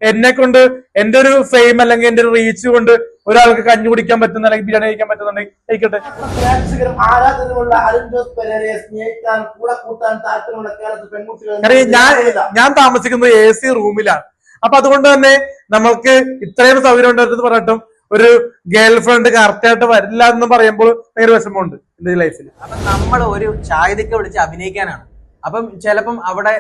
എന്നെ കൊണ്ട് എന്റെ ഒരു ഫെയിം അല്ലെങ്കിൽ എന്റെ ഒരു റീച്ച് കൊണ്ട് ഒരാൾക്ക് കഞ്ഞി കുടിക്കാൻ പറ്റുന്ന അല്ലെങ്കിൽ ബിരിയാണി കഴിക്കാൻ പറ്റുന്നുണ്ടെങ്കിൽ കഴിക്കട്ടെ. പ്രേക്ഷകരും ആരാധനയുള്ള അരുൺ ജോസ് പെരേരയെ സ്നേഹിക്കാൻ കൂടെ കൂട്ടാൻ താല്പര്യമുള്ള കേരളത്തിൽ പെൺകുട്ടികൾ ഞാൻ താമസിക്കുന്നത് AC റൂമിലാണ്. അപ്പൊ അതുകൊണ്ട് തന്നെ നമ്മൾക്ക് ഇത്രയും സൗകര്യം ഉണ്ടെന്ന് പറഞ്ഞിട്ടും ഒരു ഗേൾ ഫ്രണ്ട് കറക്റ്റ് ആയിട്ട് വരില്ല എന്ന് പറയുമ്പോൾ ഭയങ്കര വിഷമമുണ്ട് എന്റെ ലൈഫിൽ. അപ്പൊ നമ്മൾ ഒരു ചായതൊക്കെ വിളിച്ച് അഭിനയിക്കാനാണ്. അപ്പം ചിലപ്പം അവിടെ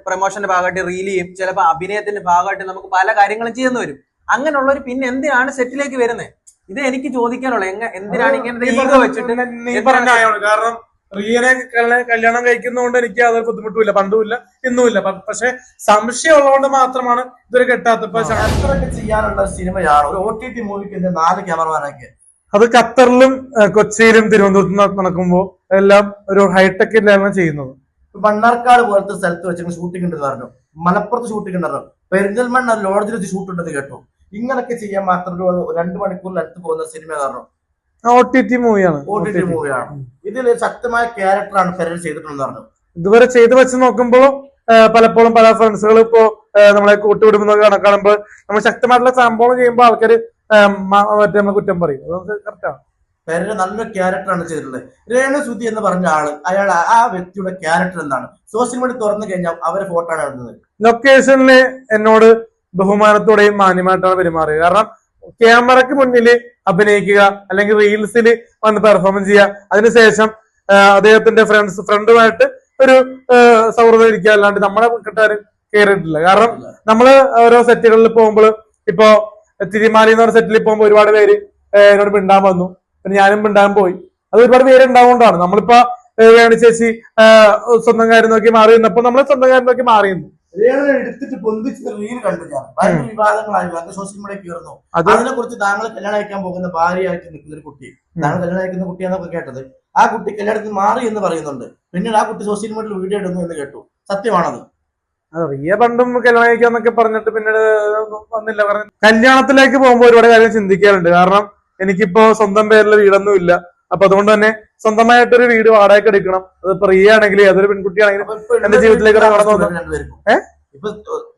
പ്രൊമോഷന്റെ ഭാഗമായിട്ട് റീൽ ചെയ്യും, ചിലപ്പോൾ അഭിനയത്തിന്റെ ഭാഗമായിട്ട് നമുക്ക് പല കാര്യങ്ങളും ചെയ്യുന്ന വരും. അങ്ങനെയുള്ളവർ പിന്നെ എന്തിനാണ് സെറ്റിലേക്ക് വരുന്നത്? ഇത് എനിക്ക് ചോദിക്കാനുള്ള എന്തിനാണ് ഇങ്ങനെ ഈഗോ വെച്ചിട്ട് കാരണം റിയനെ കല്യാണം കഴിക്കുന്നതുകൊണ്ട് എനിക്ക് അതൊരു ബുദ്ധിമുട്ടുമില്ല, പണ്ടുമില്ല ഇന്നുമില്ല. പക്ഷെ സംശയം ഉള്ളതുകൊണ്ട് മാത്രമാണ് ഇതൊരു കെട്ടാത്ത ചെയ്യാനുള്ള സിനിമയാണ് ഒരു OTT മൂവിക്ക് 4 ക്യാമറമാനൊക്കെ. അത് ഖത്തറിലും കൊച്ചിയിലും തിരുവനന്തപുരത്തും നടക്കുമ്പോൾ എല്ലാം ഒരു ഹൈടെക് ഇല്ലായിരുന്നു ചെയ്യുന്നത്. മണ്ണാർക്കാട് പോലത്തെ സ്ഥലത്ത് വെച്ച് ഷൂട്ടിംഗ് ഉണ്ടെന്ന് പറഞ്ഞു, മലപ്പുറത്ത് ഷൂട്ടിംഗ് ഉണ്ടെന്ന്, പെരിന്തൽമണ്ണ ലോഡ്ജിൽ വെച്ച് ഷൂട്ട് ഉണ്ടെന്ന് കേട്ടു. ഇങ്ങനൊക്കെ ചെയ്യാൻ മാത്രം 2 മണിക്കൂറിൽ അടുത്ത് പോകുന്ന സിനിമ കാരണം OTT മൂവിയാണ്. ഇതിൽ ശക്തമായ ക്യാരക്ടറാണ് പെരേര ചെയ്തിട്ടുണ്ടെന്ന് പറഞ്ഞു. ഇതുവരെ ചെയ്ത് വെച്ച് നോക്കുമ്പോൾ പലപ്പോഴും പല ഫ്രണ്ട്സുകൾ ഇപ്പോ നമ്മളെ കൂട്ടുവിടുമ്പോൾ കണക്കാണുമ്പോൾ നമ്മൾ ശക്തമായിട്ടുള്ള സംഭവം ചെയ്യുമ്പോൾ ആൾക്കാർ മറ്റേ നമ്മൾ കുറ്റം പറയും. അത് കറക്റ്റാണ്. പെരേര നല്ലൊരു ക്യാരക്ടറാണ് ചെയ്തിട്ടുള്ളത്. രേണുസുതി എന്ന് പറഞ്ഞ അയാൾ ആ വ്യക്തിയുടെ ക്യാരക്ടർ എന്താണ്? സോഷ്യൽ മീഡിയ തുറന്നു കഴിഞ്ഞാൽ അവരെ ഫോട്ടോ ആണ് ഇടുന്നത്. ലൊക്കേഷനില് എന്നോട് ബഹുമാനത്തോടെയും മാന്യമായിട്ടാണ് പെരുമാറുക. കാരണം ക്യാമറയ്ക്ക് മുന്നിൽ അഭിനയിക്കുക അല്ലെങ്കിൽ റീൽസിൽ വന്ന് പെർഫോമൻസ് ചെയ്യുക, അതിനുശേഷം അദ്ദേഹത്തിന്റെ ഫ്രണ്ടുമായിട്ട് ഒരു സൗഹൃദം ഇരിക്കുക, അല്ലാണ്ട് നമ്മളെ കിട്ടാനും കയറിയിട്ടില്ല. കാരണം നമ്മള് ഓരോ സെറ്റുകളിൽ പോകുമ്പോൾ ഇപ്പോ തിരുമാലി എന്ന് പറഞ്ഞ സെറ്റിൽ പോകുമ്പോൾ ഒരുപാട് പേര് എന്നോട് മിണ്ടാൻ വന്നു, പിന്നെ ഞാനും മിണ്ടാൻ പോയി. അത് ഒരുപാട് പേര് ഉണ്ടാവുകൊണ്ടാണ്. നമ്മളിപ്പോ വേണു ചേച്ചി സ്വന്തം കാര്യം നോക്കി മാറി നിന്നപ്പോ നമ്മള് സ്വന്തം കാര്യം നോക്കി മാറിയിരുന്നു. എടുത്തിട്ട് പൊന്തിച്ച് റീൽ കണ്ടു ഞാൻ. ഭയങ്കര വിവാദങ്ങളായി സോഷ്യൽ മീഡിയ കയറുന്നു. അതിനെ കുറിച്ച് താങ്കൾ കല്യാണം കഴിക്കാൻ പോകുന്ന ഭാര്യയായിട്ട് നിൽക്കുന്ന ഒരു കുട്ടി, താങ്കൾ കല്യാണം കഴിക്കുന്ന കുട്ടിയാണെന്നൊക്കെ കേട്ടത്. ആ കുട്ടി കല്യാണത്തിൽ മാറി എന്ന് പറയുന്നുണ്ട്. പിന്നീട് ആ കുട്ടി സോഷ്യൽ മീഡിയയിൽ വീഡിയോ ഇടുന്നു എന്ന് കേട്ടു. സത്യമാണത്? റിയ പണ്ടും കല്യാണം കഴിക്കാന്നൊക്കെ പറഞ്ഞിട്ട് പിന്നീട് വന്നില്ല. കാരണം കല്യാണത്തിലേക്ക് പോകുമ്പോൾ ഒരുപാട് കാര്യം ചിന്തിക്കാറുണ്ട്. കാരണം എനിക്കിപ്പോ സ്വന്തം പേരിൽ വീടൊന്നും ഇല്ല. അപ്പൊ അതുകൊണ്ട് തന്നെ സ്വന്തമായിട്ടൊരു വീട് വാടകയ്ക്ക് എടുക്കണം. അതിപ്പോ റിയ ആണെങ്കിലും അതൊരു പെൺകുട്ടിയാണെങ്കിലും എന്റെ ജീവിതത്തിലേക്ക് ഇപ്പൊ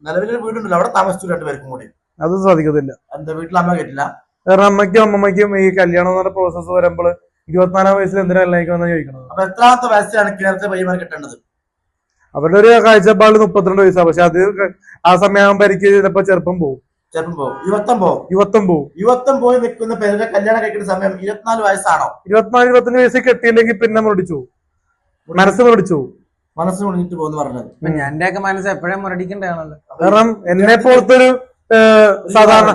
നിലവിലൊരു വീടുണ്ടല്ലോ, അവിടെ താമസിച്ചു 2 പേർക്കും കൂടി. അത് സാധിക്കത്തില്ല. എന്റെ വീട്ടിൽ അമ്മ കേട്ടില്ല. കാരണം അമ്മയ്ക്കും അമ്മമ്മയ്ക്കും ഈ കല്യാണം എന്ന് പറഞ്ഞ പ്രോസസ്സ് വരുമ്പോൾ 24-ാം വയസ്സിൽ എന്തിനാ കല്യാണിക്കാന്ന് ചോദിക്കണം. അപ്പൊ എത്രാമത്തെ വയസ്സിലാണ് കേരളത്തിലെ പയ്യന്മാർ കിട്ടേണ്ടത്? അവരുടെ ഒരു കാഴ്ചപ്പാട് 32 വയസ്സാണ്. പക്ഷെ അത് ആ സമയമാകുമ്പോ എനിക്ക് ചിലപ്പോ ചെറുപ്പം പോകും, യുവത്വം പോയി നിൽക്കുന്ന പേരുടെ കല്യാണം കഴിക്കുന്ന സമയം 24 വയസ്സാണോ? 24-25 വയസ്സിൽ കെട്ടിയില്ലെങ്കിൽ പിന്നെ മുരടിച്ചു പോകും, മനസ്സ് മുരടിച്ചു പോകും. മനസ്സ് മുടിഞ്ഞിട്ട് പോകുന്നു പറഞ്ഞത്. എന്റെയൊക്കെ മനസ്സ് എപ്പോഴും മുരടിക്കണ്ടാണല്ലോ. കാരണം എന്നെ പോലത്തൊരു സാധാരണ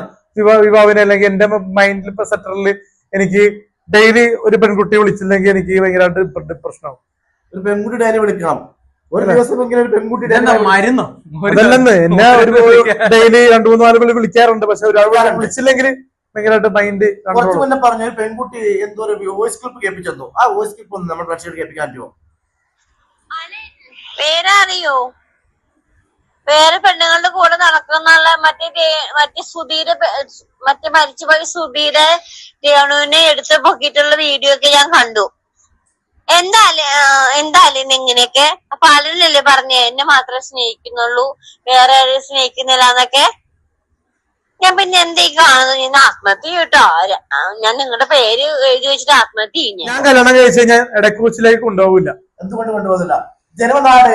വിവാഹിനെ അല്ലെങ്കിൽ എന്റെ മൈൻഡിൽ ഇപ്പൊ സെറ്ററിൽ എനിക്ക് ഡെയിലി ഒരു പെൺകുട്ടി വിളിച്ചില്ലെങ്കിൽ എനിക്ക് ഭയങ്കരമായിട്ട് ഡിപ്രഷനാവും. ഒരു പെൺകുട്ടി ഡെയിലി വിളിക്കണം, ഒരു ദിവസമെങ്കിലും ഒരു പെൺകുട്ടി മരുന്നോ അതല്ലെന്ന് എന്നെ ഒരു ഡെയിലി 2-3 ആളുകൾ വിളിക്കാറുണ്ട്. പക്ഷെ ഒരാൾ വിളിച്ചില്ലെങ്കിൽ ഭയങ്കരമായിട്ട് മൈൻഡ്. കുറച്ച് മുന്നേ പറഞ്ഞ ഒരു പെൺകുട്ടി എന്തോ ഒരു വോയിസ് ക്ലിപ്പ് കേൾപ്പിച്ചെന്നു. ആ വോയിസ് ക്ലിപ്പ് ഒന്ന് നമ്മൾ പ്രേക്ഷകർ കേൾപ്പിക്കാൻ പറ്റുമോ? പേരറിയോ? വേറെ പെണ്ണുങ്ങളുടെ കൂടെ നടക്കുന്നുള്ള മറ്റേ സുധീരെ മരിച്ചുപോയി സുധീരെ രേണുവിനെ എടുത്ത് പൊക്കിയിട്ടുള്ള വീഡിയോ ഒക്കെ ഞാൻ കണ്ടു. എന്തായാലും ഇങ്ങനെയൊക്കെ അപ്പൊ ആളിനല്ലേ പറഞ്ഞേ എന്നെ മാത്രമേ സ്നേഹിക്കുന്നുള്ളൂ, വേറെ ആരും സ്നേഹിക്കുന്നില്ല എന്നൊക്കെ. ഞാൻ പിന്നെ എന്തേക്ക് കാണുന്നു? ഞാൻ ആത്മഹത്യ കേട്ടോ. ഞാൻ നിങ്ങളുടെ പേര് എഴുതി വെച്ചിട്ട് ആത്മഹത്യ ചെയ്യും. ഞാൻ കല്യാണം കഴിച്ചു കഴിഞ്ഞാൽ ഇടക്കൂച്ചിലേക്ക് കൊണ്ടുപോകില്ല. എന്തുകൊണ്ട് കൊണ്ടുപോകുന്നില്ല? ജന്മനാട്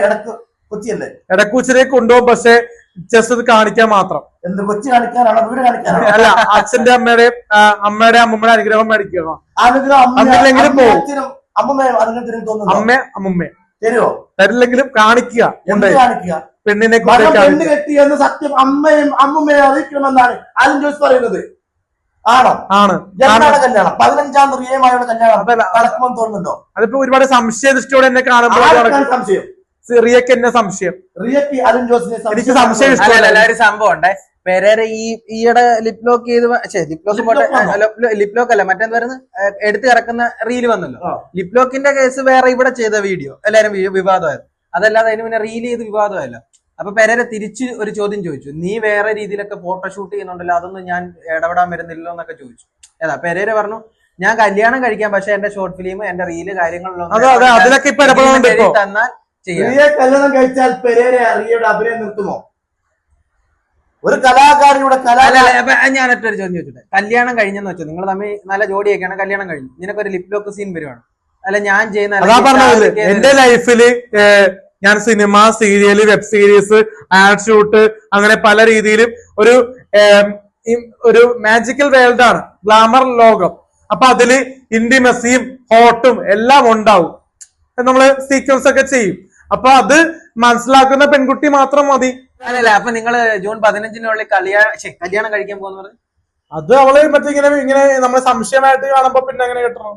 കൊച്ചിയല്ലേ? ഇടക്കൂച്ചിലേക്ക് കൊണ്ടുപോകും, പക്ഷെ ജസ്റ്റ് അത് കാണിക്കാൻ മാത്രം. എന്ത് കൊച്ചി കാണിക്കാനാണോ, വീട് കാണിക്കാനാണോ? അല്ല, അച്ഛന്റെ അമ്മയുടെ അമ്മൂമ്മയുടെ അനുഗ്രഹം മേടിക്കണം. അമ്മ അമ്മുമ്മ തരില്ലെങ്കിലും കാണിക്കുക, പെണ്ണിനെ കെട്ടിയെന്ന് സത്യം അമ്മയും അമ്മുമ്മയെ അറിയിക്കണമെന്നാണ് അരുൺ ജോസ് പറയുന്നത്. ആണോ? ആണ്. കല്യാണം 15-ാം റിയയുമായുള്ള കല്യാണം നടക്കുമെന്ന് തോന്നുന്നുണ്ടോ? അതിപ്പോ ഒരുപാട് സംശയദൃഷ്ടിയോടെ എന്നെ കാണുമ്പോൾ സംശയം. റിയക്ക് എന്നെ സംശയം, റിയക്ക് അരുൺ ജോസിനെ എനിക്ക് സംശയം. ഒരു സംഭവം ഉണ്ടേ, പെരേര ഈയിടെ ലിപ് ലോക്ക് ലിപ് ലോക്ക് അല്ല മറ്റെന്തായിരുന്നു എടുത്തു കിടക്കുന്ന റീല് വന്നല്ലോ. ലിപ് ലോക്കിന്റെ കേസ് വേറെ ഇവിടെ ചെയ്ത വീഡിയോ എല്ലാരും വിവാദമായിരുന്നു. അതല്ലാതെ അതിന് പിന്നെ റീൽ ചെയ്ത് വിവാദമല്ല. അപ്പൊ പെരേര തിരിച്ച് ഒരു ചോദ്യം ചോദിച്ചു, നീ വേറെ രീതിയിലൊക്കെ ഫോട്ടോഷൂട്ട് ചെയ്യുന്നുണ്ടല്ലോ, അതൊന്നും ഞാൻ ഇടപെടാൻ വരുന്നില്ലോ എന്നൊക്കെ ചോദിച്ചു. ഏതാ പെരേര പറഞ്ഞു, ഞാൻ കല്യാണം കഴിക്കാം, പക്ഷെ എന്റെ ഷോർട്ട് ഫിലിം എന്റെ റീല് കാര്യങ്ങളിലൊന്നും തന്നാൽ കല്യാണം കഴിച്ചാൽ പെരേര റിയയുടെ അഭിനയം നിർത്തുമോ? ഒരു കലാകാരിയുടെ അല്ല അപ്പൊ ഞാൻ ഒറ്റൊരു ചോദ്യം ചോദിച്ചോട്ടെ, കല്യാണം കഴിഞ്ഞെന്ന് വെച്ചോ, നിങ്ങൾ തമ്മിൽ നല്ല ജോഡിയൊക്കെയാണ്, കല്യാണം കഴിഞ്ഞു, നിനക്കൊരു ലിപ് ലോക്ക് സീൻ വരുവാണ്, അല്ല ഞാൻ ചെയ്യുന്ന അതാ പറഞ്ഞത് എന്റെ ലൈഫില് ഞാൻ cinema, serial, web series, add shoot, അങ്ങനെ പല രീതിയിലും ഒരു മാജിക്കൽ വേൾഡ് ആണ്, ഗ്ലാമർ ലോകം. അപ്പൊ അതില് ഇന്റിമസിയും ഹോട്ടും എല്ലാം ഉണ്ടാവും. നമ്മള് സീക്വൻസ് ഒക്കെ ചെയ്യും. അപ്പൊ അത് മനസ്സിലാക്കുന്ന പെൺകുട്ടി മാത്രം മതി. അല്ലല്ല, അപ്പൊ നിങ്ങള് ജൂൺ 15-നുള്ളിൽ കല്യാണം കഴിക്കാൻ പോകുന്ന പറഞ്ഞു? അത് അവള് മറ്റേ ഇങ്ങനെ നമ്മള് സംശയമായിട്ട് കാണുമ്പോ പിന്നെ അങ്ങനെ കിട്ടണം.